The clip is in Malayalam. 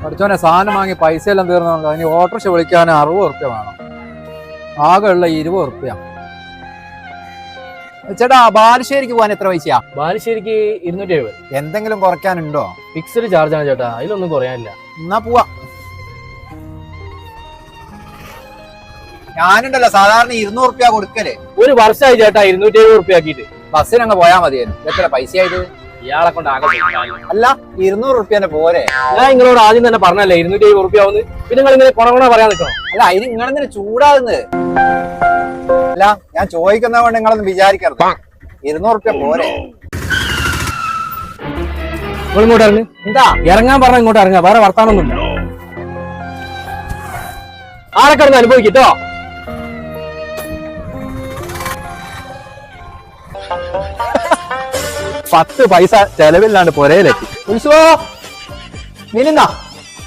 പഠിച്ചോനെ സാധനം വാങ്ങി പൈസ എല്ലാം തീർന്നു. ഇനി ഓട്ടോറിക്ഷ വിളിക്കാൻ 60 ഉറുപ്പ്യ വേണം. ആകെ ഉള്ള 20 ഉറുപ്പ്യ. ചേട്ടാ ബാലുശ്ശേരിക്ക് പോകാൻ എത്ര പൈസയാ? ബാലുശ്ശേരിക്ക് 270. എന്തെങ്കിലും കുറയ്ക്കാനുണ്ടോ? ഫിക്സ്ഡ് ചാർജ് ആണ് ചേട്ടാ, അതിലൊന്നും കുറയാനില്ല. എന്നാ പോവാ. ഞാനുണ്ടല്ലോ സാധാരണ 200 ഉറുപ്പ്യ കൊടുക്കല്. ഒരു വർഷമായി ചേട്ടാ 270 ഉറുപ്പ്യ ആക്കിയിട്ട്. ബസ്സിനങ്ങ് പോയാ മതിയായിരുന്നു. എത്ര പൈസയായത്? ഇയാളെ കൊണ്ട് ആകെ അല്ല 200 ഉറുപ്പ്യന്റെ പോരെ? ഞാൻ നിങ്ങളോട് ആദ്യം തന്നെ പറഞ്ഞല്ലേ 270 ഉറുപ്പ്യ ആവുന്നത്. പിന്നെ നിങ്ങൾ ഇങ്ങനെ കൊണകൊണ പറയാൻ നിൽക്കണം. അല്ല അതിന് നിങ്ങളെന്തിനാ ചൂടാകുന്നത്? അല്ല ഞാൻ ചോദിക്കുന്ന കൊണ്ട് നിങ്ങളൊന്നും വിചാരിക്കരുത്. 200 ഉറുപ്പ്യ പോരെ? നിങ്ങൾ ഇങ്ങോട്ട് ഇറങ്ങി. എന്താ ഇറങ്ങാൻ പറഞ്ഞ ഇങ്ങോട്ട് ഇറങ്ങാ, വേറെ വർത്താനൊന്നുമില്ല. ആരൊക്കെ ഒന്ന് അനുഭവിക്കട്ടോ. $10 ചെലവില്ലാണ്ട് പൊരയിലെത്തി. ഉത്സവോ നീ